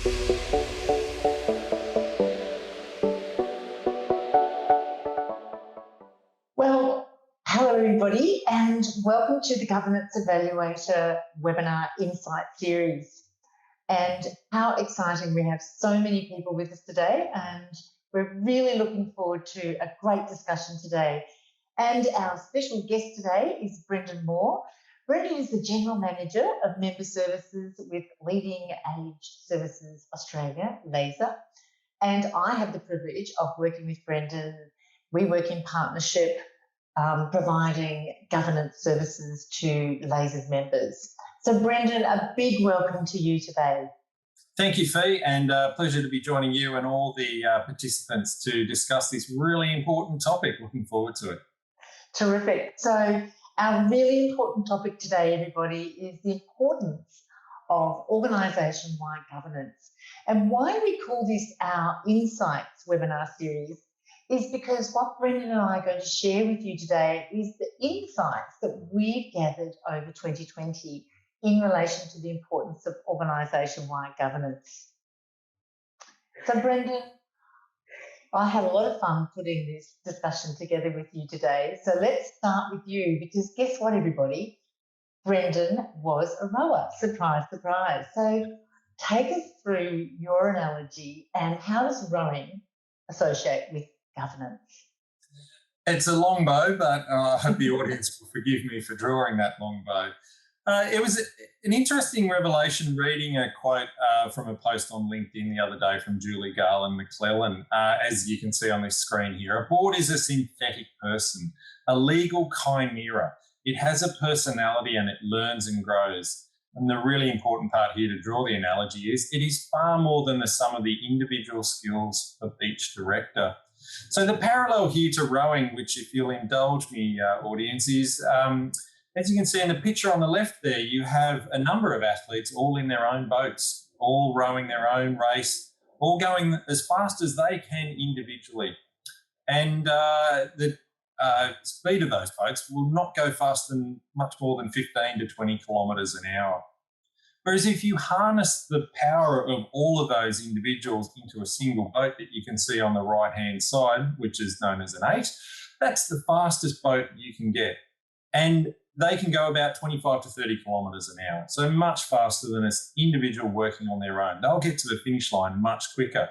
Well, hello everybody, and welcome to the Governance Evaluator webinar Insight series. And how exciting, we have so many people with us today, and we're really looking forward to a great discussion today. And our special guest today is Brendan Moore. Brendan is the General Manager of Member Services with Leading Age Services Australia, LASER. And I have the privilege of working with Brendan. We work in partnership, providing governance services to LASER's members. So Brendan, a big welcome to you today. Thank you, Fi, and pleasure to be joining you and all the participants to discuss this really important topic. Looking forward to it. Terrific. So our really important topic today, everybody, is the importance of organisation-wide governance. And why we call this our Insights webinar series is because what Brendan and I are going to share with you today is the insights that we've gathered over 2020 in relation to the importance of organisation-wide governance. So Brendan, I had a lot of fun putting this discussion together with you today. So let's start with you, because guess what, everybody? Brendan was a rower. Surprise, surprise. So take us through your analogy and how does rowing associate with governance? It's a long bow, but I hope the audience will forgive me for drawing that long bow. It was an interesting revelation reading a quote from a post on LinkedIn the other day from Julie Garland McClellan. As you can see on this screen here, a board is a synthetic person, a legal chimera. It has a personality and it learns and grows. And the really important part here to draw the analogy is it is far more than the sum of the individual skills of each director. So the parallel here to rowing, which if you'll indulge me, audience, is as you can see in the picture on the left there, you have a number of athletes all in their own boats, all rowing their own race, all going as fast as they can individually. And the speed of those boats will not go faster than much more than 15 to 20 kilometres an hour. Whereas if you harness the power of all of those individuals into a single boat that you can see on the right-hand side, which is known as an 8, that's the fastest boat you can get. And they can go about 25 to 30 kilometres an hour, so much faster than an individual working on their own. They'll get to the finish line much quicker,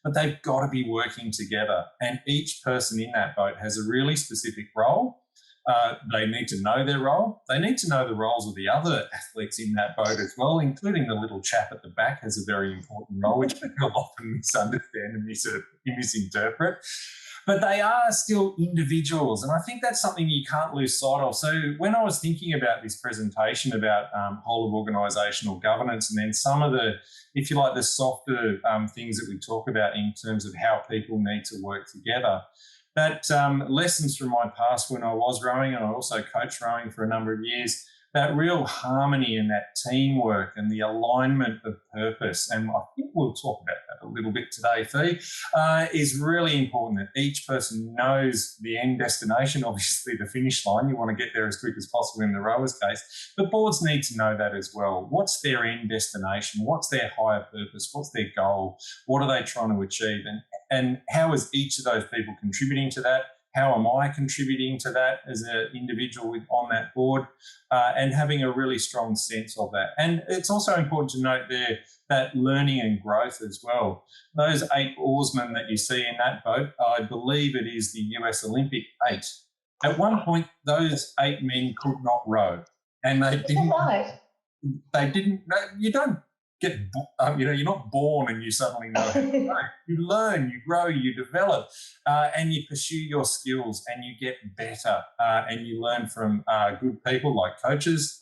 but they've got to be working together. And each person in that boat has a really specific role. They need to know their role. They need to know the roles of the other athletes in that boat as well, including the little chap at the back has a very important role, which people often misunderstand and misinterpret. But they are still individuals, and I think that's something you can't lose sight of. So when I was thinking about this presentation about whole of organisational governance, and then some of the, if you like, the softer things that we talk about in terms of how people need to work together, that lessons from my past when I was rowing, and I also coached rowing for a number of years, that real harmony and that teamwork and the alignment of purpose, and I think we'll talk about that a little bit today, Fi, is really important, that each person knows the end destination, obviously the finish line. You want to get there as quick as possible in the rower's case, but boards need to know that as well. What's their end destination? What's their higher purpose? What's their goal? What are they trying to achieve? And how is each of those people contributing to that? How am I contributing to that as an individual on that board, and having a really strong sense of that. And it's also important to note there that learning and growth as well. Those 8 oarsmen that you see in that boat, I believe it is the US Olympic 8. At one point, those 8 men could not row, and they didn't. Right. They didn't. You don't get, you're not born and you suddenly know how to row. You learn, you grow, you develop, and you pursue your skills and you get better, and you learn from good people like coaches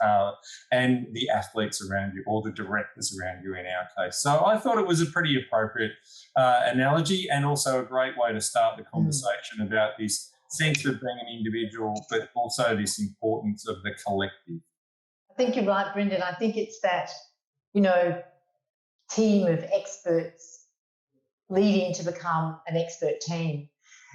and the athletes around you, or the directors around you in our case. So I thought it was a pretty appropriate analogy, and also a great way to start the conversation about this sense of being an individual, but also this importance of the collective. I think you're right, Brendan. I think it's that, team of experts leading to become an expert team.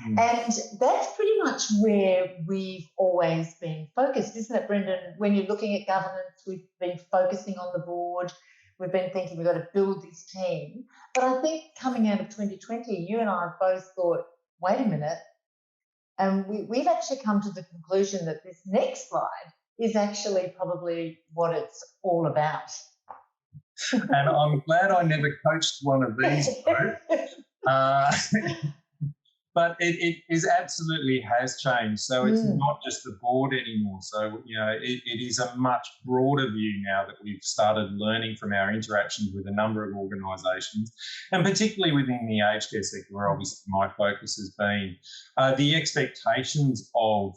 And that's pretty much where we've always been focused, isn't it, Brendan? When you're looking at governance, we've been focusing on the board. we've been thinking we've got to build this team. But I think coming out of 2020, you and I both thought, wait a minute, and we've actually come to the conclusion that this next slide is actually probably what it's all about. And I'm glad I never coached one of these. But it absolutely has changed. So it's not just the board anymore. So, it is a much broader view now that we've started learning from our interactions with a number of organisations, and particularly within the aged care sector, where obviously my focus has been. The expectations of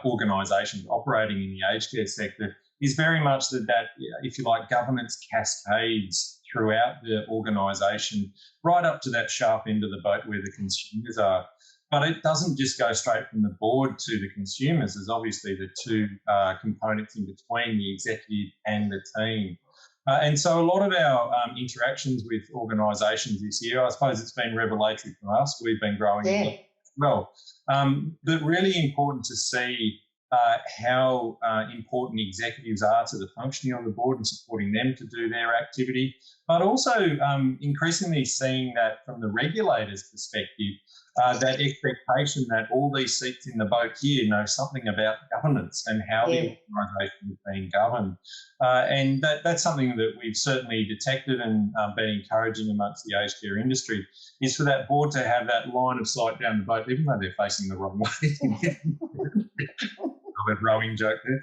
organisations operating in the aged care sector is very much that, if you like, governance cascades throughout the organisation, right up to that sharp end of the boat where the consumers are. But it doesn't just go straight from the board to the consumers. There's obviously the two components in between, the executive and the team. And so a lot of our interactions with organisations this year, I suppose it's been revelatory for us. We've been growing as well. But really important to see how important executives are to the functioning of the board and supporting them to do their activity, but also increasingly seeing that from the regulator's perspective, that expectation that all these seats in the boat here know something about governance and how the organisation is being governed. And that's something that we've certainly detected and been encouraging amongst the aged care industry, is for that board to have that line of sight down the boat, even though they're facing the wrong way. A rowing joke there.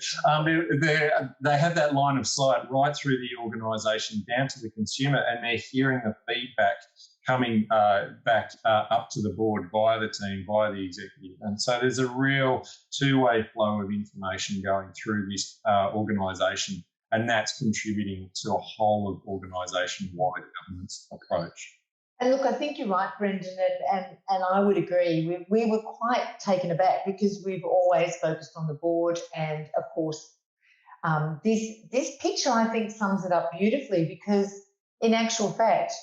They have that line of sight right through the organisation down to the consumer, and they're hearing the feedback coming back up to the board via the team, via the executive. And so there's a real two-way flow of information going through this organisation, and that's contributing to a whole of organisation-wide governance approach. And look, I think you're right, Brendan, and I would agree. We were quite taken aback because we've always focused on the board, and of course, this picture I think sums it up beautifully, because in actual fact,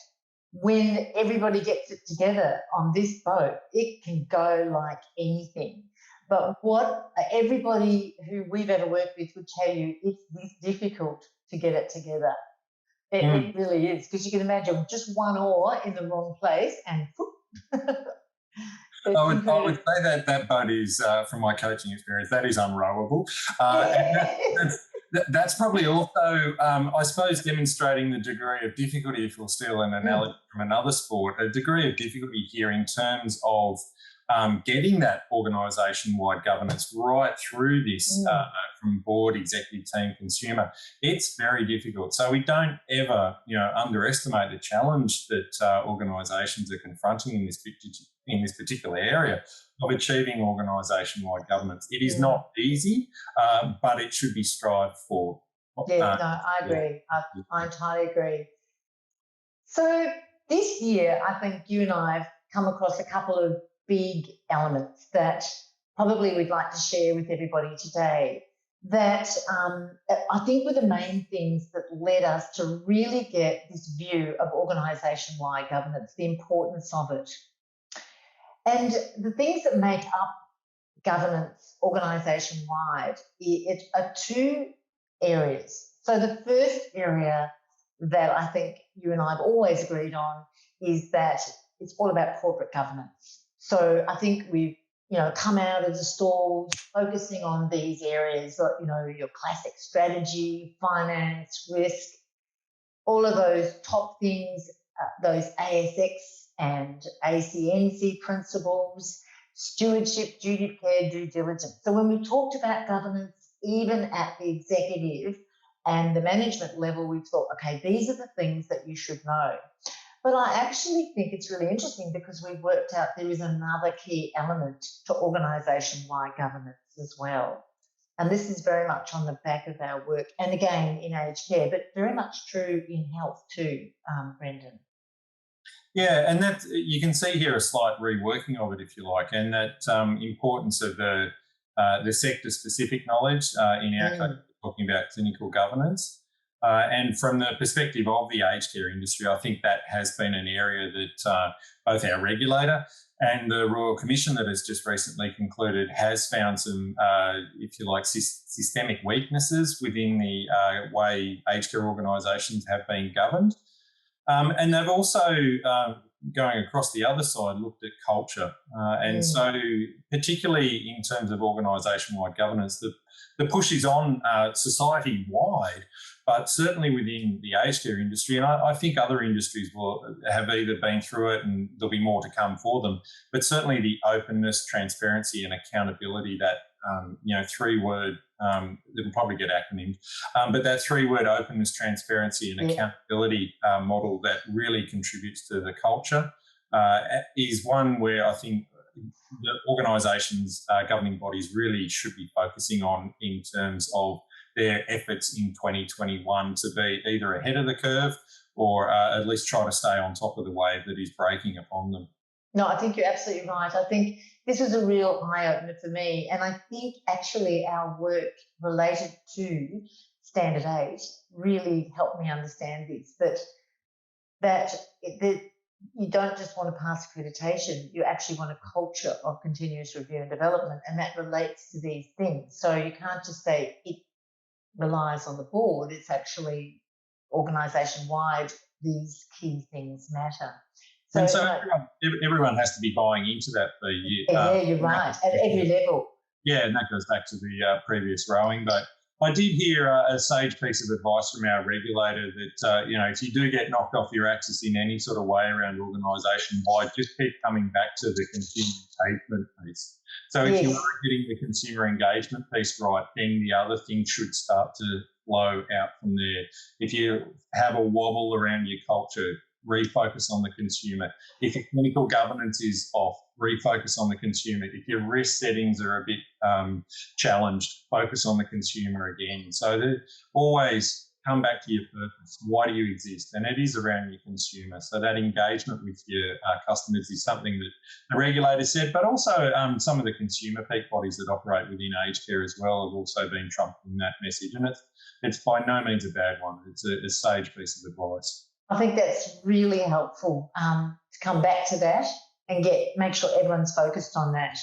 when everybody gets it together on this boat, it can go like anything. But what everybody who we've ever worked with would tell you, it's this difficult to get it together. It really is, because you can imagine just one oar in the wrong place and I would say that boat is, from my coaching experience, that is unrowable. That's probably also, I suppose, demonstrating the degree of difficulty, if you'll steal an analogy from another sport, a degree of difficulty here in terms of getting that organisation-wide governance right through this from board, executive team, consumer. It's very difficult. So we don't ever, underestimate the challenge that organisations are confronting in this particular area of achieving organisation-wide governance. It is not easy, but it should be strived for. I agree. I entirely agree. So this year, I think you and I have come across a couple of big elements that probably we'd like to share with everybody today, that I think were the main things that led us to really get this view of organisation-wide governance, the importance of it. And the things that make up governance organisation-wide are two areas. So the first area that I think you and I have always agreed on is that it's all about corporate governance. So I think we've, come out of the stalls focusing on these areas, your classic strategy, finance, risk, all of those top things, those ASX and ACNC principles, stewardship, duty of care, due diligence. So when we talked about governance, even at the executive and the management level, we've thought, okay, these are the things that you should know. But I actually think it's really interesting because we've worked out there is another key element to organisation-wide governance as well. And this is very much on the back of our work, and again, in aged care, but very much true in health too, Brendan. Yeah, and that you can see here a slight reworking of it, if you like, and that importance of the sector-specific knowledge in our case, talking about clinical governance. And from the perspective of the aged care industry, I think that has been an area that both our regulator And the Royal Commission that has just recently concluded has found some, if you like, systemic weaknesses within the way aged care organisations have been governed. And they've also, going across the other side, looked at culture. So particularly in terms of organisation-wide governance, the push is on society-wide, but certainly within the aged care industry. And I think other industries will have either been through it and there'll be more to come for them. But certainly the openness, transparency and accountability, that, three-word, it'll probably get acronymed, but that three-word openness, transparency and accountability model that really contributes to the culture is one where I think the organisations, governing bodies really should be focusing on in terms of their efforts in 2021 to be either ahead of the curve or at least try to stay on top of the wave that is breaking upon them. No, I think you're absolutely right. I think this was a real eye-opener for me. And I think actually our work related to Standard 8 really helped me understand this, that you don't just want to pass accreditation, you actually want a culture of continuous review and development, and that relates to these things. So you can't just say it relies on the board, it's actually organisation-wide, these key things matter. So everyone has to be buying into that for you. Yeah, you're right, at every level. Yeah, and that goes back to the previous rowing. But I did hear a sage piece of advice from our regulator that, if you do get knocked off your axis in any sort of way around organisation-wide, just keep coming back to the consumer engagement piece. So if you are getting the consumer engagement piece right, then the other things should start to flow out from there. If you have a wobble around your culture, refocus on the consumer. If your clinical governance is off, refocus on the consumer. If your risk settings are a bit challenged, focus on the consumer again. So always come back to your purpose. Why do you exist? And it is around your consumer. So that engagement with your customers is something that the regulator said, but also some of the consumer peak bodies that operate within aged care as well have also been trumpeting that message. And it's by no means a bad one. It's a sage piece of advice. I think that's really helpful to come back to that and make sure everyone's focused on that.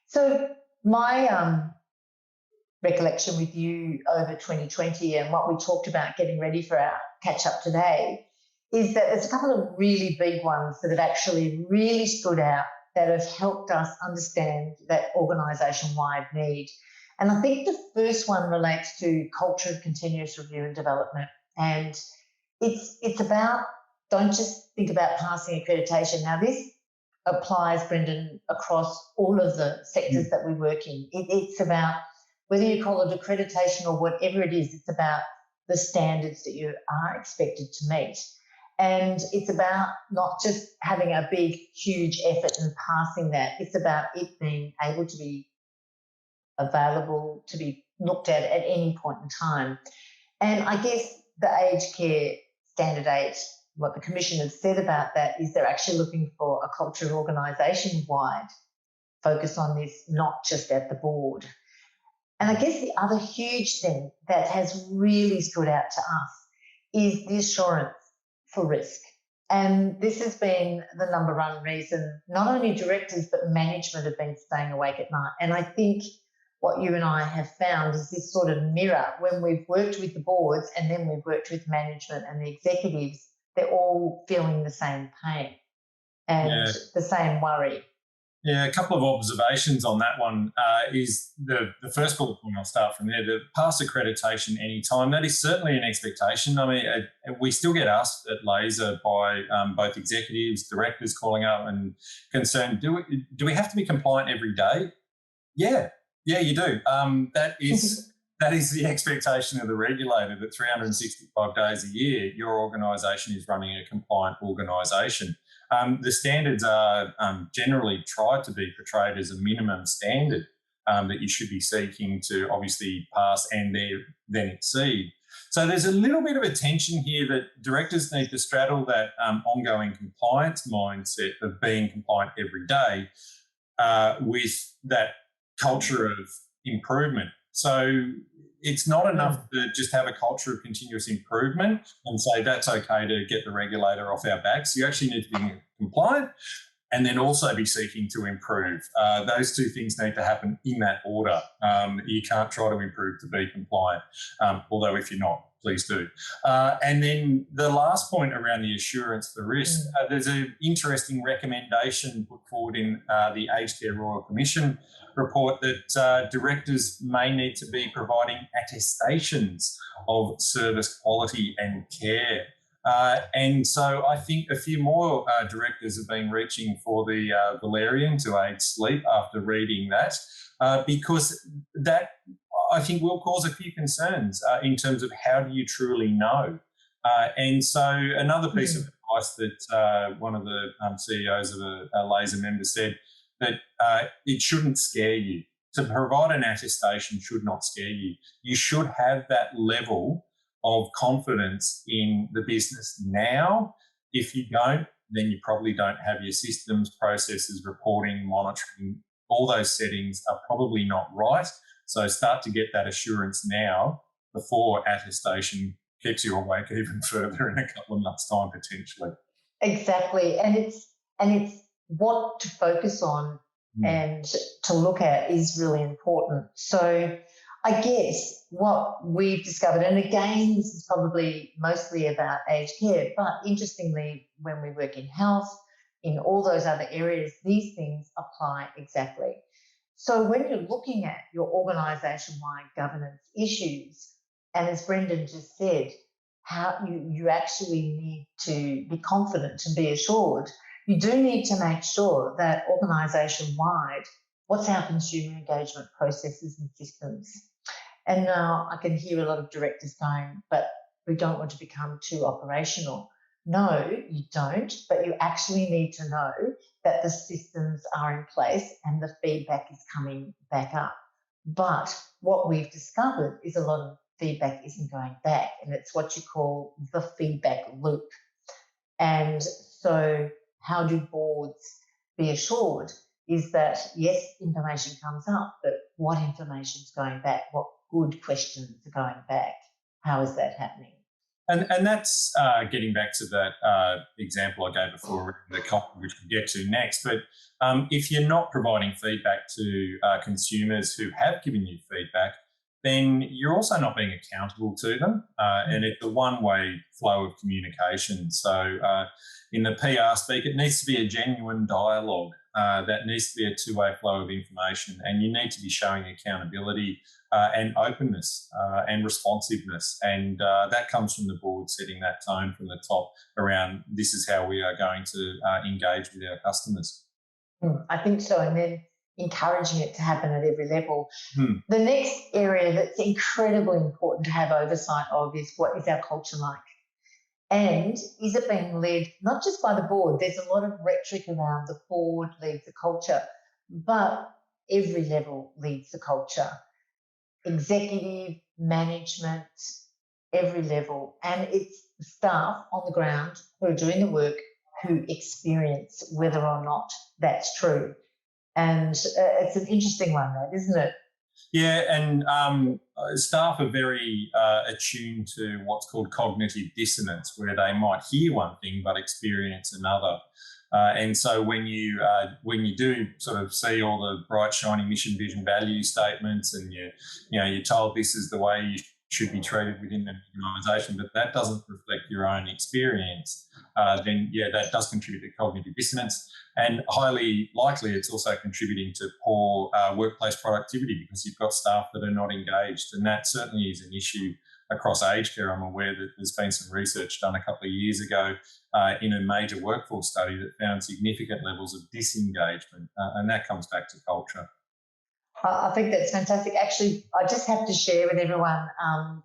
So my recollection with you over 2020 and what we talked about getting ready for our catch-up today is that there's a couple of really big ones that have actually really stood out that have helped us understand that organisation-wide need. And I think the first one relates to culture of continuous review and development. And it's about, don't just think about passing accreditation. Now, this applies, Brendan, across all of the sectors that we work in. It's about whether you call it accreditation or whatever it is, it's about the standards that you are expected to meet. And it's about not just having a big, huge effort and passing that. It's about it being able to be available, to be looked at any point in time. And I guess the aged care Standard 8, what the Commission has said about that is they're actually looking for a culture organisation-wide focus on this, not just at the board. And I guess the other huge thing that has really stood out to us is the assurance for risk. And this has been the number one reason not only directors but management have been staying awake at night. And I think what you and I have found is this sort of mirror when we've worked with the boards and then we've worked with management and the executives, they're all feeling the same pain and the same worry. Yeah, a couple of observations on that one is the first bullet point. I'll start from there. The pass accreditation anytime, that is certainly an expectation. I mean, we still get asked at Laser by both executives, directors calling up and concerned, do we have to be compliant every day? Yeah, you do. That is the expectation of the regulator, that 365 days a year, your organisation is running a compliant organisation. The standards are generally tried to be portrayed as a minimum standard that you should be seeking to obviously pass and then exceed. So there's a little bit of a tension here that directors need to straddle that ongoing compliance mindset of being compliant every day with that culture of improvement. So it's not enough to just have a culture of continuous improvement and say that's okay to get the regulator off our backs. You actually need to be compliant, and then also be seeking to improve. Those two things need to happen in that order. You can't try to improve to be compliant, although if you're not, please do. And then the last point around the assurance for risk, there's an interesting recommendation put forward in the Aged Care Royal Commission report that directors may need to be providing attestations of service quality and care. And so I think a few more directors have been reaching for the valerian to aid sleep after reading that, because that, I think, will cause a few concerns in terms of how do you truly know. And so another piece of advice that one of the CEOs of a laser member said, that it shouldn't scare you. To provide an attestation should not scare you. You should have that level of confidence in the business now. If you don't, then you probably don't have your systems, processes, reporting, monitoring. All those settings are probably not right. So start to get that assurance now before attestation keeps you awake even further in a couple of months' time potentially. Exactly, and it's what to focus on and to look at is really important. So I guess what we've discovered, and again, this is probably mostly about aged care, but interestingly, when we work in health, in all those other areas, these things apply exactly. So when you're looking at your organisation-wide governance issues, and as Brendan just said, how you actually need to be confident and be assured, you do need to make sure that organisation-wide, what's our consumer engagement processes and systems? And now I can hear a lot of directors going, but we don't want to become too operational. No, you don't, but you actually need to know that the systems are in place and the feedback is coming back up. But what we've discovered is a lot of feedback isn't going back, and it's what you call the feedback loop. And so how do boards be assured is that, yes, information comes up, but what information is going back? What good questions are going back? How is that happening? And that's getting back to that example I gave before, the copy, which we'll get to next. But if you're not providing feedback to consumers who have given you feedback, then you're also not being accountable to them. And it's a one-way flow of communication. So in the PR speak, it needs to be a genuine dialogue. That needs to be a two-way flow of information, and you need to be showing accountability and openness and responsiveness. And that comes from the board setting that tone from the top around this is how we are going to engage with our customers. I think so. And then encouraging it to happen at every level. The next area that's incredibly important to have oversight of is what is our culture like? And is it being led not just by the board? There's a lot of rhetoric around the board leads the culture, but every level leads the culture. Executive, management, every level. And it's staff on the ground who are doing the work who experience whether or not that's true. And it's an interesting one, that, isn't it? Yeah, and staff are very attuned to what's called cognitive dissonance, where they might hear one thing but experience another. And so when you do sort of see all the bright, shiny mission, vision, value statements, and you're told this is the way you should be treated within an organisation, but that doesn't reflect your own experience, then that does contribute to cognitive dissonance. And highly likely it's also contributing to poor workplace productivity because you've got staff that are not engaged. And that certainly is an issue across aged care. I'm aware that there's been some research done a couple of years ago in a major workforce study that found significant levels of disengagement, and that comes back to culture. I think that's fantastic. Actually, I just have to share with everyone,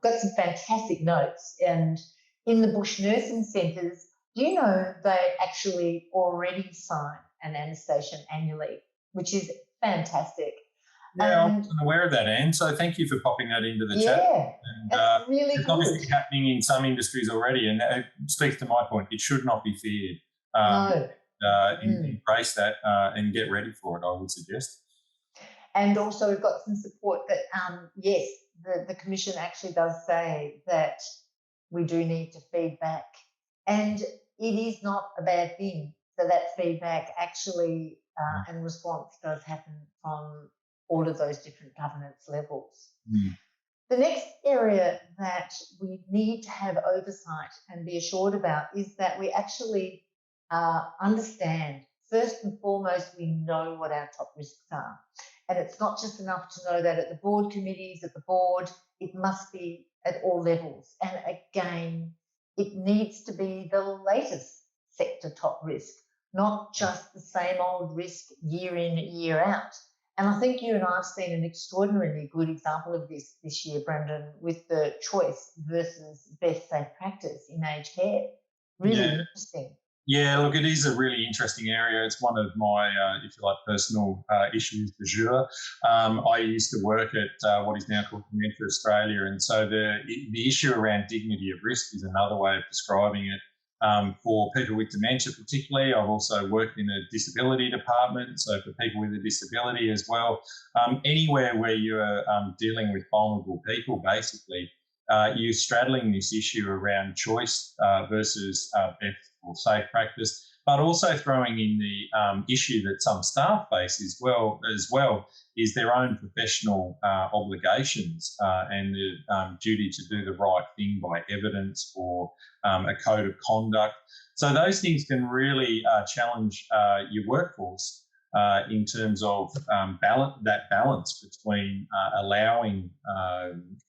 got some fantastic notes. And in the bush nursing centres, do you know they actually already sign an attestation annually, which is fantastic. Yeah, I wasn't aware of that, Anne. So thank you for popping that into the chat. Yeah, that's really it's good. obviously happening in some industries already, and it speaks to my point. It should not be feared. No. Embrace that and get ready for it, I would suggest. And also we've got some support that, yes, the Commission actually does say that we do need to feed back. And it is not a bad thing So that feedback actually and response does happen from all of those different governance levels. Mm. The next area that we need to have oversight and be assured about is that we actually understand. First and foremost, we know what our top risks are. And it's not just enough to know that at the board committees, at the board, it must be at all levels. And again, it needs to be the latest sector top risk, not just the same old risk year in, year out. And I think you and I have seen an extraordinarily good example of this year, Brendan, with the choice versus best safe practice in aged care. Really interesting. Yeah, look, it is a really interesting area. It's one of my, if you like, personal issues du jour. I used to work at what is now called Dementia Australia, and so the issue around dignity of risk is another way of describing it. For people with dementia particularly, I've also worked in a disability department, so for people with a disability as well. Anywhere where you're dealing with vulnerable people, basically, you're straddling this issue around choice versus best or safe practice, but also throwing in the issue that some staff face as well is their own professional obligations and the duty to do the right thing by evidence or a code of conduct. So those things can really challenge your workforce in terms of that balance between allowing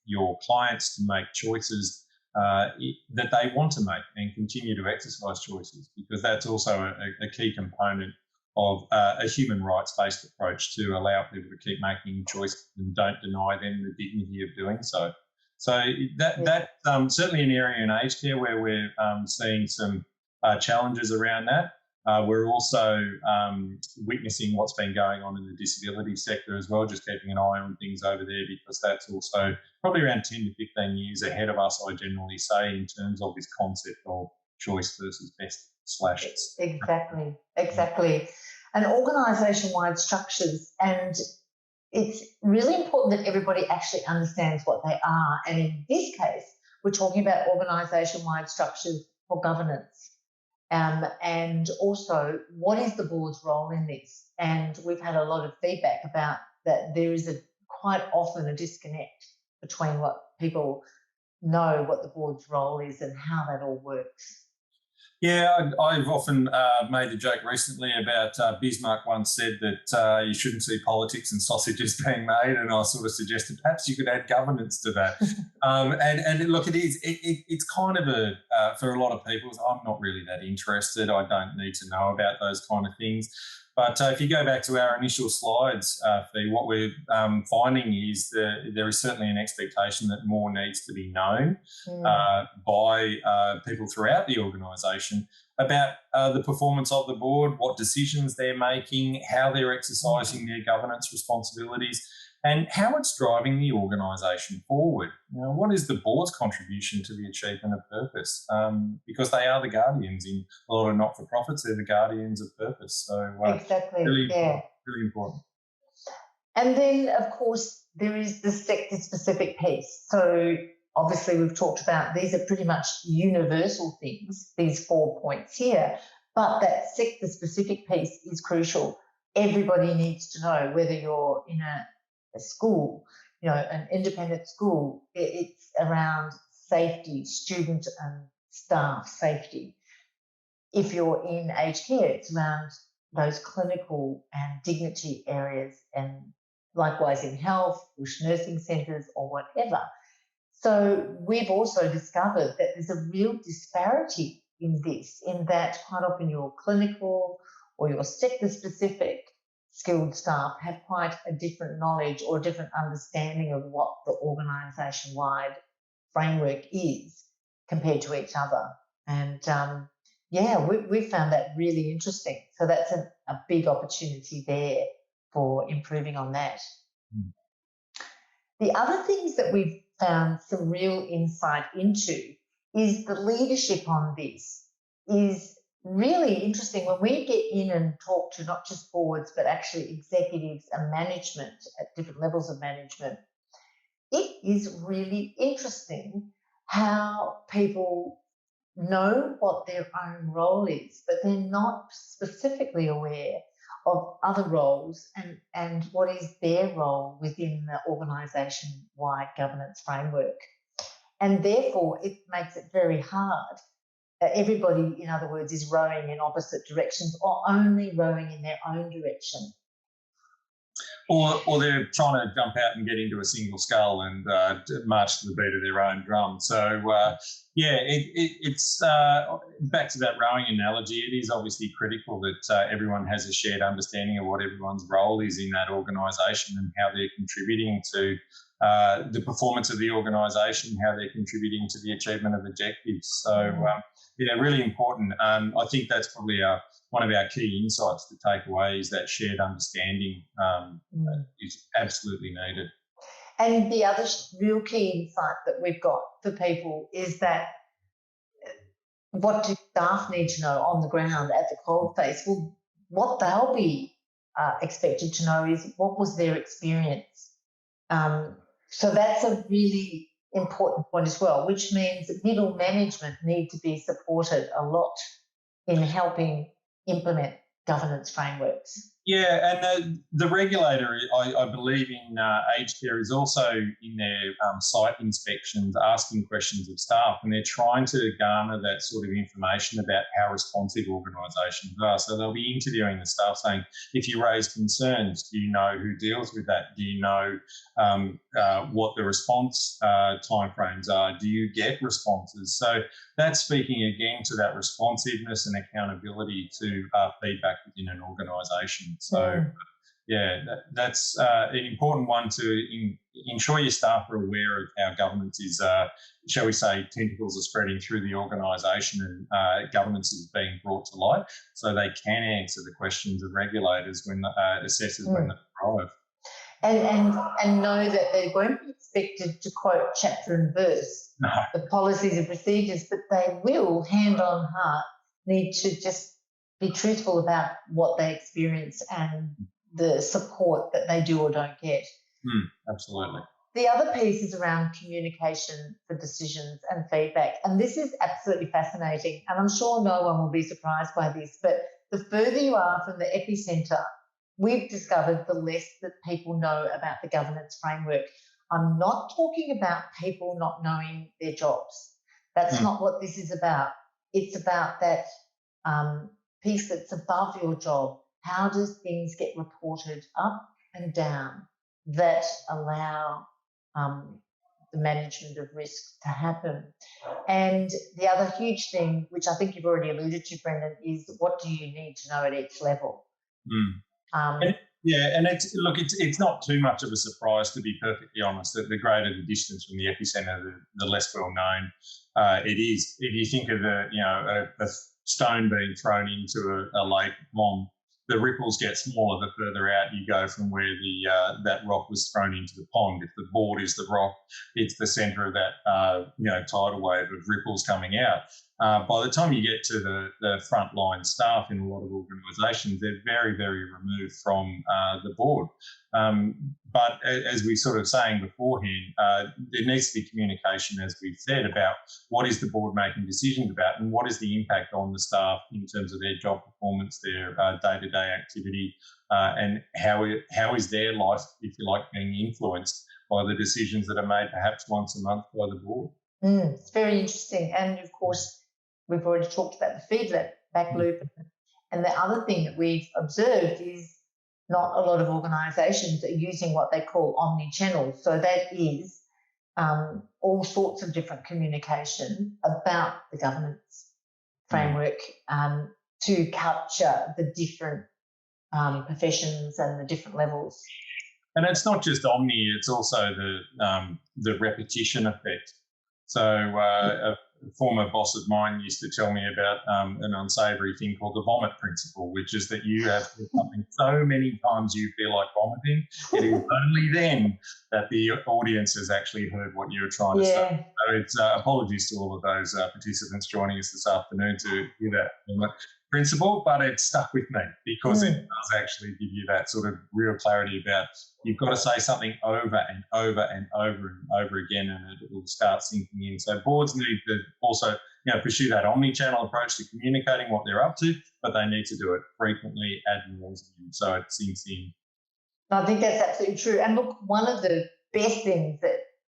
your clients to make choices that they want to make and continue to exercise choices, because that's also a key component of a human rights-based approach to allow people to keep making choices and don't deny them the dignity of doing so. So that's certainly an area in aged care where we're seeing some challenges around that. We're also witnessing what's been going on in the disability sector as well, just keeping an eye on things over there, because that's also probably around 10 to 15 years ahead of us, I generally say, in terms of this concept of choice versus best slash. Exactly. And organisation-wide structures, and it's really important that everybody actually understands what they are. And in this case, we're talking about organisation-wide structures for governance. And also, what is the board's role in this? And we've had a lot of feedback about that there is quite often a disconnect between what people know what the board's role is and how that all works. Yeah, I've often made a joke recently about Bismarck once said that you shouldn't see politics and sausages being made, and I sort of suggested perhaps you could add governance to that. And look, it's kind of for a lot of people, I'm not really that interested. I don't need to know about those kind of things. But if you go back to our initial slides, what we're finding is that there is certainly an expectation that more needs to be known by people throughout the organisation about the performance of the board, what decisions they're making, how they're exercising their governance responsibilities, and how it's driving the organisation forward. What is the board's contribution to the achievement of purpose? Because they are the guardians in a lot of not-for-profits. They're the guardians of purpose. So exactly, really important. And then, of course, there is the sector-specific piece. So obviously, we've talked about these are pretty much universal things, these 4 points here, but that sector-specific piece is crucial. Everybody needs to know, whether you're in a school, an independent school, it's around safety, student and staff safety. If you're in aged care, it's around those clinical and dignity areas, and likewise in health, bush nursing centres or whatever. So we've also discovered that there's a real disparity in this, in that quite often your clinical or your sector-specific skilled staff have quite a different knowledge or a different understanding of what the organisation-wide framework is compared to each other. And we found that really interesting. So that's a big opportunity there for improving on that. The other things that we've found some real insight into is the leadership on this is really interesting. When we get in and talk to not just boards, but actually executives and management at different levels of management, it is really interesting how people know what their own role is, but they're not specifically aware of other roles and what is their role within the organisation-wide governance framework. And therefore, it makes it very hard. Everybody, in other words, is rowing in opposite directions or only rowing in their own direction. Or they're trying to jump out and get into a single scull and march to the beat of their own drum. So, it's back to that rowing analogy. It is obviously critical that everyone has a shared understanding of what everyone's role is in that organisation and how they're contributing to the performance of the organisation, how they're contributing to the achievement of objectives. So, really important. I think that's probably one of our key insights to take away is that shared understanding is absolutely needed. And the other real key insight that we've got for people is that what do staff need to know on the ground at the coalface? Well, what they'll be expected to know is what was their experience. So that's a really important point as well, which means that middle management need to be supported a lot in helping implement governance frameworks. Yeah, and the regulator, I believe in aged care, is also in their site inspections asking questions of staff, and they're trying to garner that sort of information about how responsive organisations are. So they'll be interviewing the staff saying, if you raise concerns, do you know who deals with that? Do you know what the response timeframes are? Do you get responses? So that's speaking again to that responsiveness and accountability to feedback within an organisation. So, that's an important one to ensure your staff are aware of how governance is, shall we say, tentacles are spreading through the organisation and governance is being brought to light so they can answer the questions of regulators when assessors when they arrive. And know that they won't be expected to quote chapter and verse the policies and procedures, but they will, hand on heart, need to just be truthful about what they experience and the support that they do or don't get. Absolutely. The other piece is around communication for decisions and feedback. And this is absolutely fascinating. And I'm sure no one will be surprised by this, but the further you are from the epicentre, we've discovered the less that people know about the governance framework. I'm not talking about people not knowing their jobs. That's not what this is about. It's about that piece that's above your job. How does things get reported up and down that allow the management of risk to happen? And the other huge thing, which I think you've already alluded to, Brendan, is what do you need to know at each level? And it's not too much of a surprise, to be perfectly honest, that the greater the distance from the epicentre, the less well known it is. If you think of a stone being thrown into a lake pond, the ripples get smaller the further out you go from where that rock was thrown into the pond. If the board is the rock, it's the centre of that tidal wave of ripples coming out. By the time you get to the frontline staff in a lot of organisations, they're very, very removed from the board. But as we sort of saying beforehand, there needs to be communication, as we've said, about what is the board making decisions about and what is the impact on the staff in terms of their job performance, their day-to-day activity, and how is their life, if you like, being influenced by the decisions that are made perhaps once a month by the board. It's very interesting. And of course, we've already talked about the feedback loop. And the other thing that we've observed is not a lot of organisations are using what they call omni-channel. So that is all sorts of different communication about the governance framework to capture the different professions and the different levels. And it's not just omni; it's also the repetition effect. So a former boss of mine used to tell me about an unsavoury thing called the vomit principle, which is that you have something so many times you feel like vomiting. It is only then that the audience has actually heard what you're trying to say. So it's apologies to all of those participants joining us this afternoon to hear that vomit principle, but it stuck with me because it does actually give you that sort of real clarity about you've got to say something over and over and over and over again, and it will start sinking in. So boards need to also pursue that omni-channel approach to communicating what they're up to, but they need to do it frequently ad nauseam, so it sinks in. I think that's absolutely true. And look, one of the best things that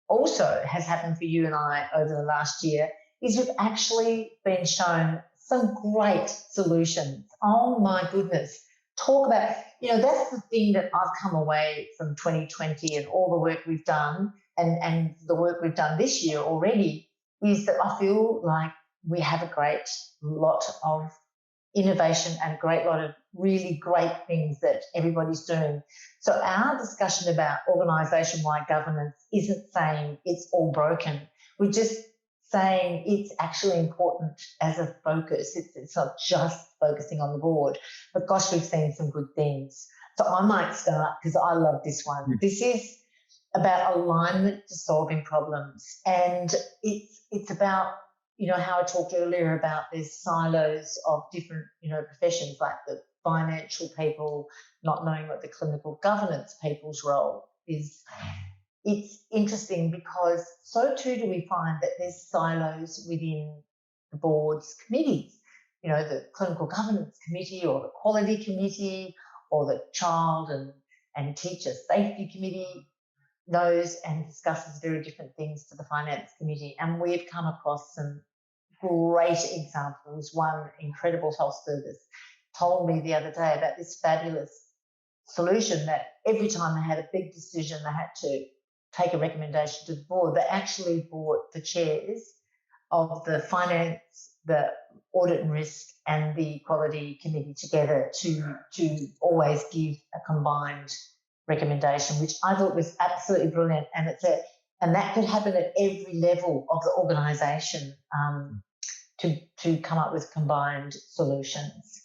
also has happened for you and I over the last year is we've actually been shown some great solutions. Oh my goodness. Talk about, that's the thing that I've come away from 2020 and all the work we've done and the work we've done this year already is that I feel like we have a great lot of innovation and a great lot of really great things that everybody's doing. So our discussion about organisation-wide governance isn't saying it's all broken. We're just saying it's actually important as a focus. It's not just focusing on the board, but gosh, we've seen some good things. So I might start because I love this one. This is about alignment to solving problems, and it's about how I talked earlier about there's silos of different professions, like the financial people not knowing what the clinical governance people's role is. It's interesting because so too do we find that there's silos within the board's committees. The clinical governance committee or the quality committee or the child and teacher safety committee knows and discusses very different things to the finance committee. And we've come across some great examples. One incredible health service told me the other day about this fabulous solution that every time they had a big decision, they had to take a recommendation to the board. They actually brought the chairs of the finance, the audit and risk, and the quality committee together to always give a combined recommendation, which I thought was absolutely brilliant. And that could happen at every level of the organisation to come up with combined solutions.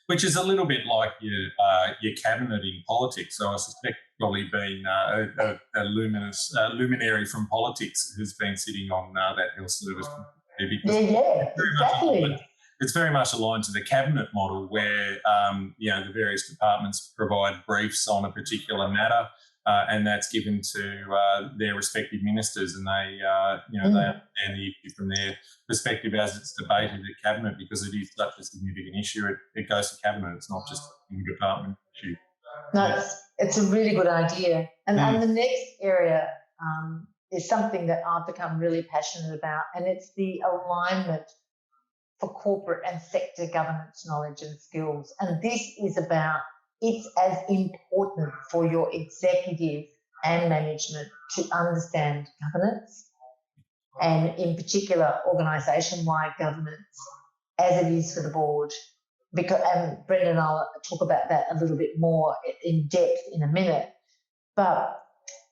Which is a little bit like your cabinet in politics. So I suspect probably been a luminary from politics who's been sitting on that health service. Exactly. It's very much aligned to the cabinet model where, the various departments provide briefs on a particular matter and that's given to their respective ministers and they understand the issue from their perspective as it's debated at cabinet because it is such a significant issue. It goes to cabinet. It's not just a department issue. No, it's a really good idea. And the next area is something that I've become really passionate about, and it's the alignment for corporate and sector governance knowledge and skills. And this is about, it's as important for your executive and management to understand governance, and in particular organisation-wide governance, as it is for the board. And Brendan and I'll talk about that a little bit more in depth in a minute. But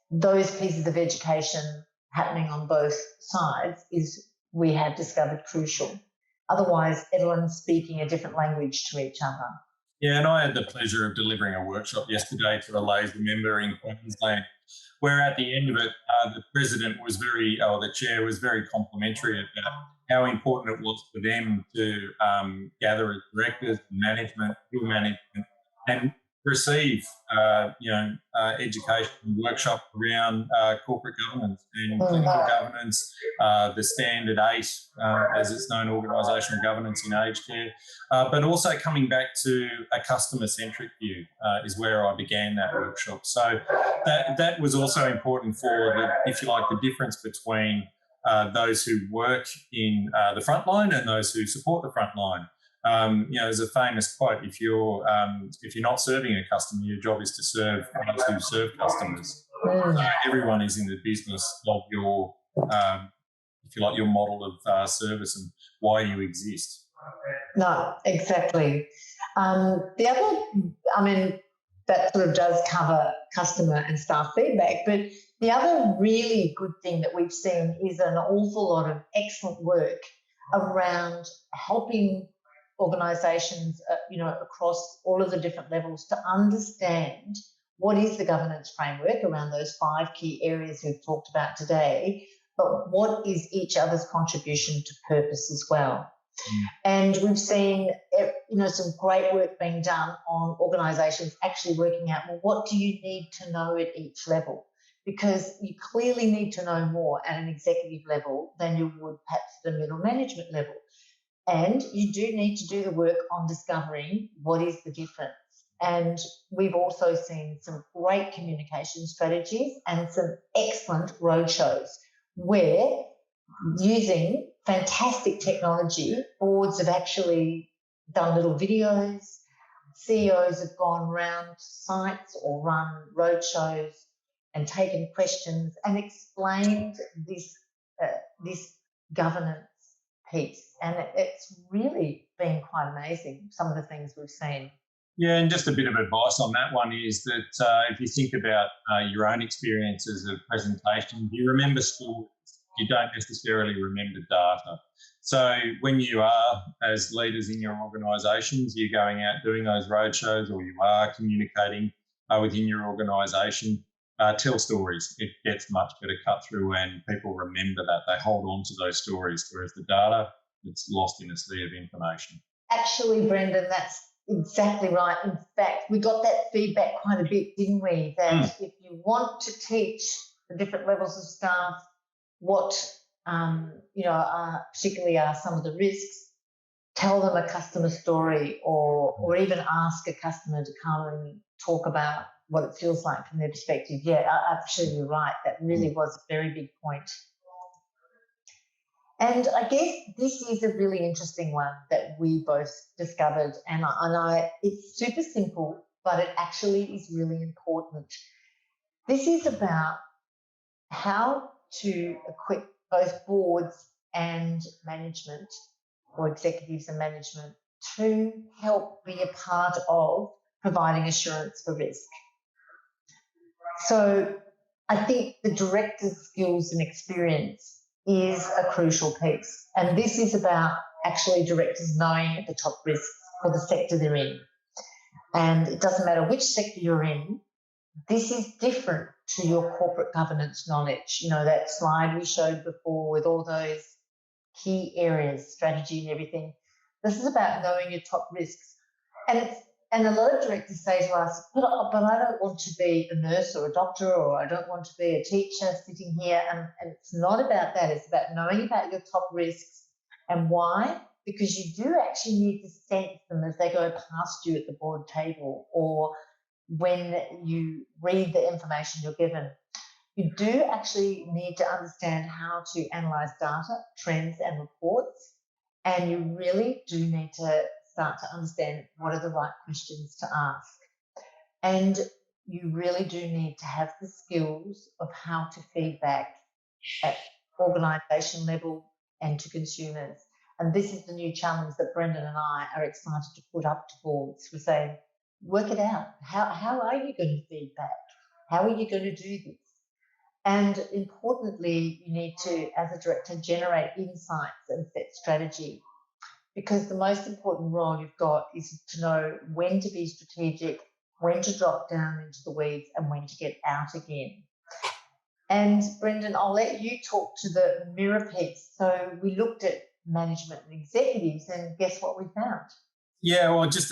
those pieces of education happening on both sides is, we have discovered, crucial. Otherwise, everyone's speaking a different language to each other. Yeah, and I had the pleasure of delivering a workshop yesterday to a laser member in Queensland, where at the end of it, the chair was very complimentary about how important it was for them to gather as directors, management, field management, and receive, education workshop around corporate governance and clinical governance, the Standard 8, as it's known, organisational governance in aged care, but also coming back to a customer-centric view is where I began that workshop. So that was also important for, the difference between those who work in the front line and those who support the front line. There's a famous quote: if you're not serving a customer, your job is to serve those who serve customers. Everyone is in the business of your, your model of service and why you exist. No, exactly. The other, that sort of does cover customer and staff feedback, but the other really good thing that we've seen is an awful lot of excellent work around helping organisations, across all of the different levels to understand what is the governance framework around those 5 key areas we've talked about today, but what is each other's contribution to purpose as well. And we've seen, some great work being done on organisations actually working out, well, what do you need to know at each level? because you clearly need to know more at an executive level than you would perhaps at a middle management level. And you do need to do the work on discovering what is the difference. And we've also seen some great communication strategies and some excellent roadshows where, using fantastic technology, boards have actually done little videos. CEOs have gone around sites or run roadshows and taken questions and explained this governance piece. And it's really been quite amazing, some of the things we've seen. Yeah, and just a bit of advice on that one is that if you think about your own experiences of presentation, you remember stories, you don't necessarily remember data. So when you are, as leaders in your organisations, you're going out doing those roadshows or you are communicating within your organisation, tell stories. It gets much better cut through and people remember that. They hold on to those stories, whereas the data, it's lost in a sea of information. Actually, Brendan, that's exactly right. In fact, we got that feedback quite a bit, didn't we? That if you want to teach the different levels of staff what, particularly are some of the risks, tell them a customer story or even ask a customer to come and talk about what it feels like from their perspective. Yeah, absolutely right. That really was a very big point. And I guess this is a really interesting one that we both discovered, and it's super simple, but it actually is really important. This is about how to equip both boards and management, or executives and management, to help be a part of providing assurance for risk. So I think the director's skills and experience is a crucial piece. And this is about actually directors knowing the top risks for the sector they're in. And it doesn't matter which sector you're in, this is different to your corporate governance knowledge. You know, that slide we showed before with all those key areas, strategy and everything. This is about knowing your top risks. And a lot of directors say to us, but I don't want to be a nurse or a doctor, or I don't want to be a teacher sitting here. And it's not about that. It's about knowing about your top risks. And why? Because you do actually need to sense them as they go past you at the board table, or when you read the information you're given. You do actually need to understand how to analyse data, trends and reports. And you really do need to start to understand what are the right questions to ask. And you really do need to have the skills of how to feedback at organisation level and to consumers. And this is the new challenge that Brendan and I are excited to put up to boards. We're saying, work it out. How are you going to feedback? How are you going to do this? And importantly, you need to, as a director, generate insights and set strategy. Because the most important role you've got is to know when to be strategic, when to drop down into the weeds, and when to get out again. And Brendan, I'll let you talk to the mirror piece. So we looked at management and executives, and guess what we found? Yeah, well, just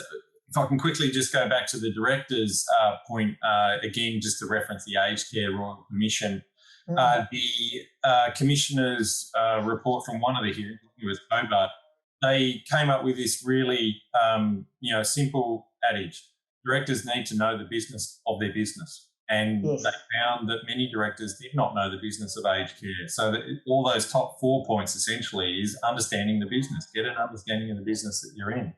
if I can quickly just go back to the director's point, again, just to reference the Aged Care Royal Commission. The Commissioner's report from one of the hearings, it was Hobart, they came up with this really, simple adage. Directors need to know the business of their business. And they found that many directors did not know the business of aged care. So that all those top 4 points essentially is understanding the business, get an understanding of the business that you're in.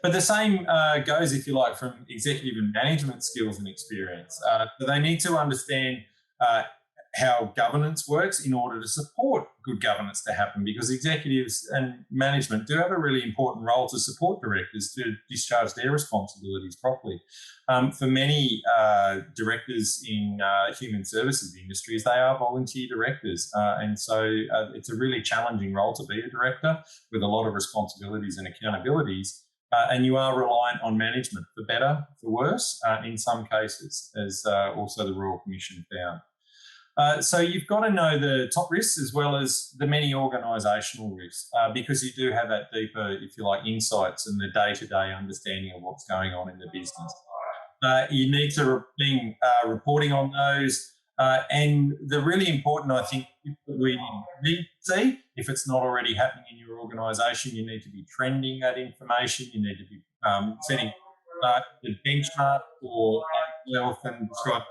But the same goes, if you like, from executive and management skills and experience. So they need to understand how governance works in order to support good governance to happen, because executives and management do have a really important role to support directors to discharge their responsibilities properly. For many directors in human services industries, they are volunteer directors. And so it's a really challenging role to be a director with a lot of responsibilities and accountabilities. And you are reliant on management, for better, for worse, in some cases, as also the Royal Commission found. So you've got to know the top risks as well as the many organisational risks, because you do have that deeper, if you like, insights and the day-to-day understanding of what's going on in the business. You need to be reporting on those, And the really important, I think, that we need to see, if it's not already happening in your organisation, you need to be trending that information. You need to be setting the benchmark for health and describing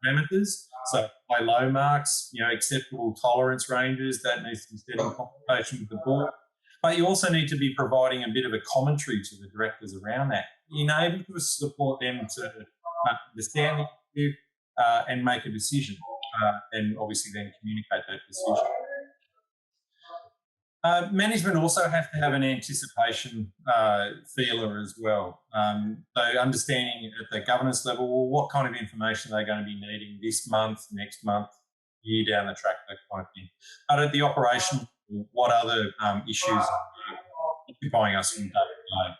parameters. So high-low marks, acceptable tolerance ranges, that needs to be set in consultation with the board. But you also need to be providing a bit of a commentary to the directors around that, able to support them to understand the issue and make a decision, and obviously then communicate that decision. Management also have to have an anticipation feeler as well. So understanding at the governance level, well, what kind of information are they going to be needing this month, next month, year down the track, that kind of thing. But at the operation, what other issues are occupying us from day to day?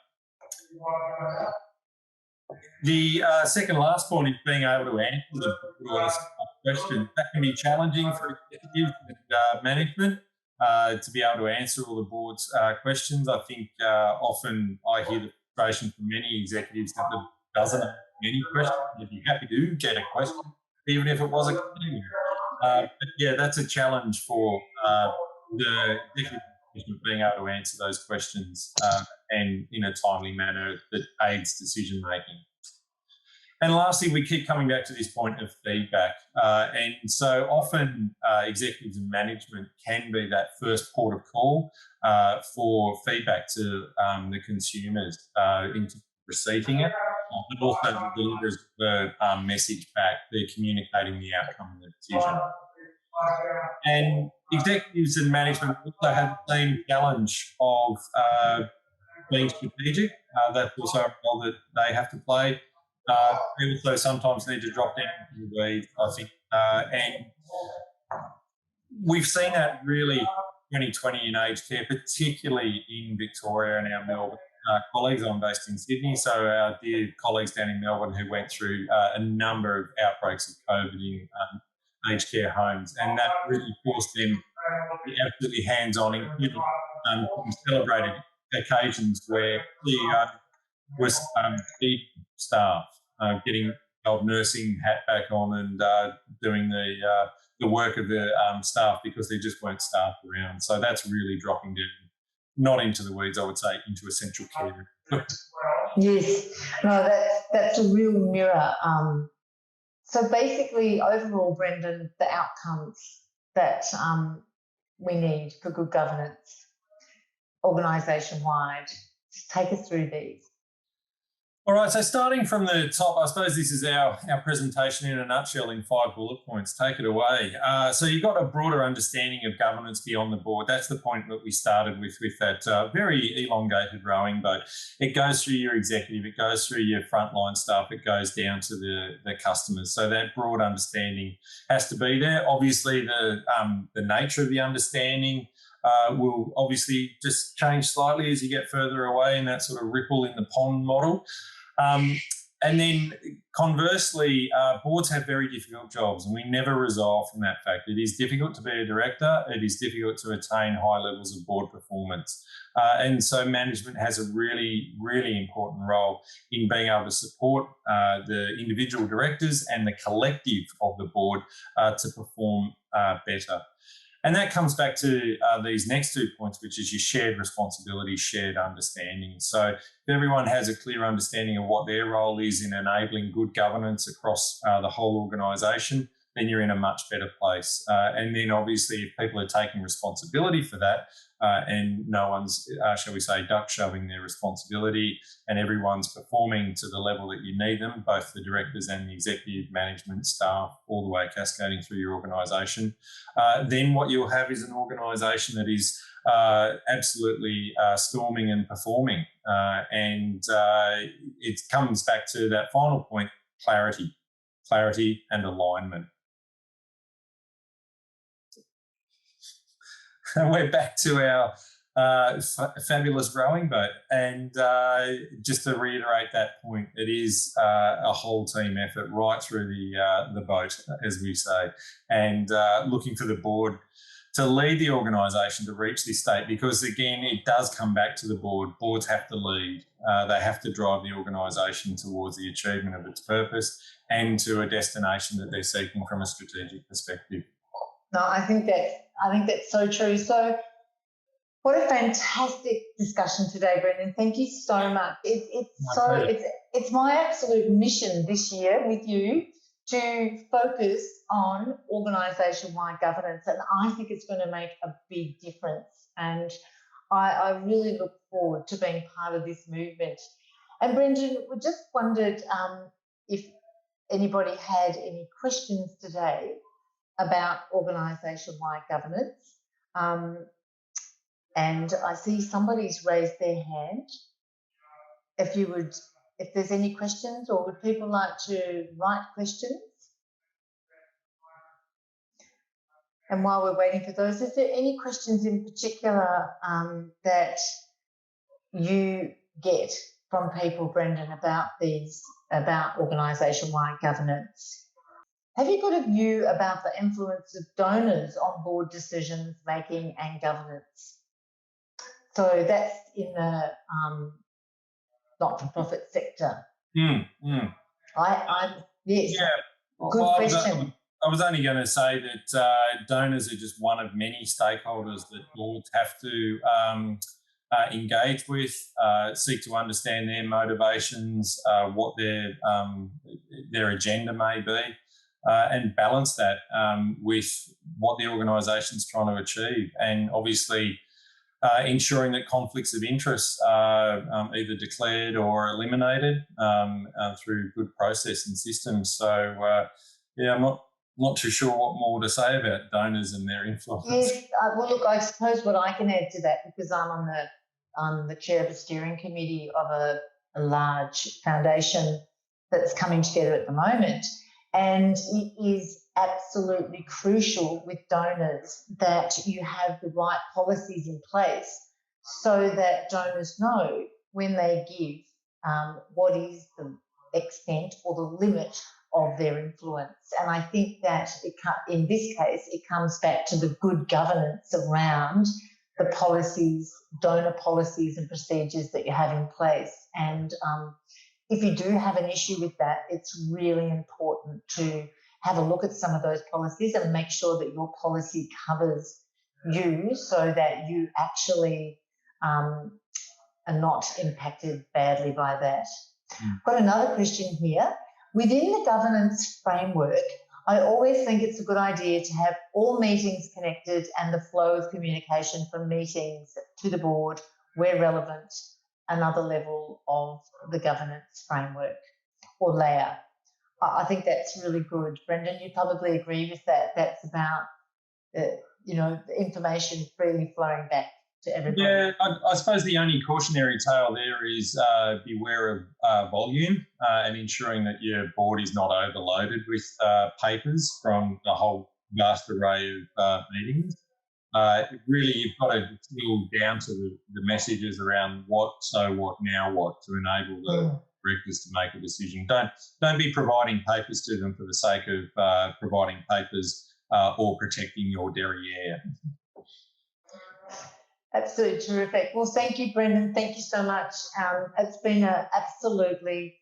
The second last point is being able to answer the broadest questions. That can be challenging for executives and management to be able to answer all the board's questions. I think often I hear the frustration from many executives that the board doesn't have many questions. They'd be happy to get a question, even if it was a question. But yeah, that's a challenge for the executive being able to answer those questions and in a timely manner that aids decision making. And lastly, we keep coming back to this point of feedback. And so often executives and management can be that first port of call for feedback to the consumers into receiving it, but also the deliverers the message back. They're communicating the outcome of the decision. And executives and management also have the same challenge of being strategic. That's also a role that they have to play. They also sometimes need to drop down into the weeds, I think. And we've seen that really 2020 in aged care, particularly in Victoria and our Melbourne colleagues. I'm based in Sydney, so our dear colleagues down in Melbourne who went through a number of outbreaks of COVID in aged care homes, and that really forced them to be absolutely hands-on, including celebrated occasions where CEO was staff getting the old nursing hat back on and doing the work of the staff because there just weren't staff around. So that's really dropping down, not into the weeds, I would say, into essential care. Yes, no, that's a real mirror. So basically, overall, Brendan, the outcomes that we need for good governance, organisation-wide, just take us through these. All right, so starting from the top, I suppose this is our presentation in a nutshell in 5 bullet points. Take it away. So you've got a broader understanding of governance beyond the board. That's the point that we started with that very elongated rowing boat. It goes through your executive, it goes through your frontline staff, it goes down to the customers. So that broad understanding has to be there. Obviously, the nature of the understanding will obviously just change slightly as you get further away in that sort of ripple in the pond model. And then conversely, boards have very difficult jobs and we never resolve from that fact. It is difficult to be a director. It is difficult to attain high levels of board performance. And so management has a really, really important role in being able to support the individual directors and the collective of the board to perform better. And that comes back to these next 2 points, which is your shared responsibility, shared understanding. So if everyone has a clear understanding of what their role is in enabling good governance across the whole organisation, then you're in a much better place. And then obviously if people are taking responsibility for that and no one's, shall we say, duck shoving their responsibility and everyone's performing to the level that you need them, both the directors and the executive management staff, all the way cascading through your organisation, then what you'll have is an organisation that is absolutely storming and performing. And it comes back to that final point, clarity and alignment. And we're back to our fabulous rowing boat. And just to reiterate that point, it is a whole team effort right through the boat, as we say, and looking for the board to lead the organisation to reach this state, because again, it does come back to the board. Boards have to lead. They have to drive the organisation towards the achievement of its purpose and to a destination that they're seeking from a strategic perspective. No, I think that's so true. So what a fantastic discussion today, Brendan. Thank you so much. It's my absolute mission this year with you to focus on organisation-wide governance, and I think it's going to make a big difference. And I really look forward to being part of this movement. And Brendan, we just wondered if anybody had any questions today about organisation-wide governance. And I see somebody's raised their hand. If there's any questions, or would people like to write questions? And while we're waiting for those, is there any questions in particular that you get from people, Brendan, about organisation-wide governance? Have you got a view about the influence of donors on board decisions making and governance? So that's in the not-for-profit sector. Yes. Yeah. Good question. I was only going to say that donors are just one of many stakeholders that boards have to engage with, seek to understand their motivations, what their agenda may be, and balance that with what the organisation's trying to achieve. And obviously, ensuring that conflicts of interest are either declared or eliminated through good process and systems. So, I'm not too sure what more to say about donors and their influence. Yes, well, look, I suppose what I can add to that, because I'm the chair of the steering committee of a large foundation that's coming together at the moment, and it is absolutely crucial with donors that you have the right policies in place so that donors know when they give what is the extent or the limit of their influence. And I think that in this case, it comes back to the good governance around the policies, donor policies and procedures that you have in place. And if you do have an issue with that, it's really important to have a look at some of those policies and make sure that your policy covers you so that you actually are not impacted badly by that. Got another question here. Within the governance framework, I always think it's a good idea to have all meetings connected and the flow of communication from meetings to the board where relevant, another level of the governance framework or layer. I think that's really good. Brendan, you probably agree with that. That's about, the information freely flowing back to everybody. Yeah, I suppose the only cautionary tale there is beware of volume and ensuring that your board is not overloaded with papers from a whole vast array of meetings. Really, you've got to distill down to the messages around what, so what, now what, to enable the directors to make a decision. Don't be providing papers to them for the sake of providing papers or protecting your derriere. Absolutely terrific. Well, thank you, Brendan. Thank you so much. It's been an absolutely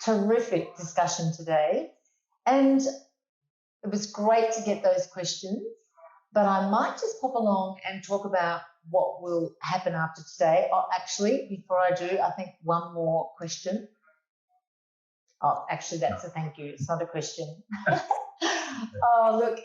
terrific discussion today. And it was great to get those questions, but I might just pop along and talk about what will happen after today. Oh, actually, before I do, I think one more question. Oh, actually, that's a thank you. It's not a question. Oh, look,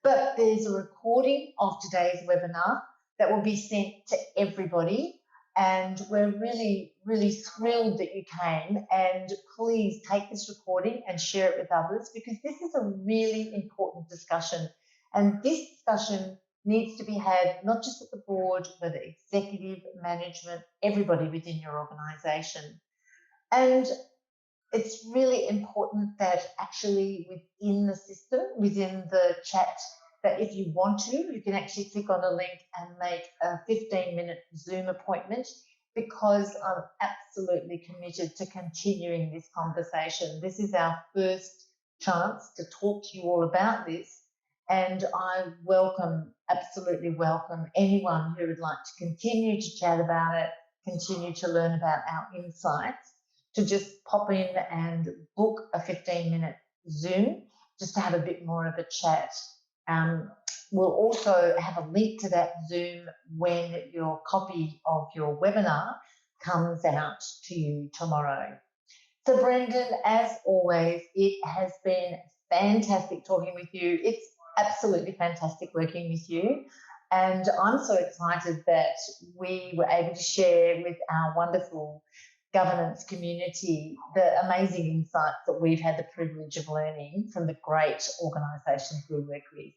but there's a recording of today's webinar that will be sent to everybody. And we're really, really thrilled that you came. And please take this recording and share it with others, because this is a really important discussion. And this discussion needs to be had not just at the board, but the executive, management, everybody within your organisation. And it's really important that actually within the system, within the chat, that if you want to, you can actually click on a link and make a 15-minute Zoom appointment, because I'm absolutely committed to continuing this conversation. This is our first chance to talk to you all about this, And I absolutely welcome anyone who would like to continue to chat about it, continue to learn about our insights, to just pop in and book a 15-minute Zoom just to have a bit more of a chat. We'll also have a link to that Zoom when your copy of your webinar comes out to you tomorrow. So Brendan, as always, it has been fantastic talking with you. It's absolutely fantastic working with you. And I'm so excited that we were able to share with our wonderful governance community the amazing insights that we've had the privilege of learning from the great organisations we work with.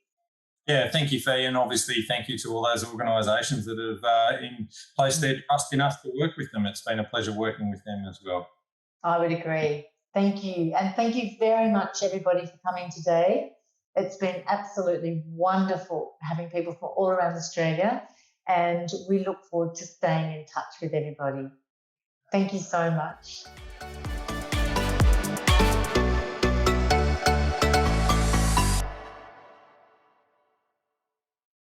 Yeah, thank you, Fee, and obviously thank you to all those organisations that have placed their trust in us to work with them. It's been a pleasure working with them as well. I would agree. Thank you. And thank you very much, everybody, for coming today. It's been absolutely wonderful having people from all around Australia, and we look forward to staying in touch with everybody. Thank you so much.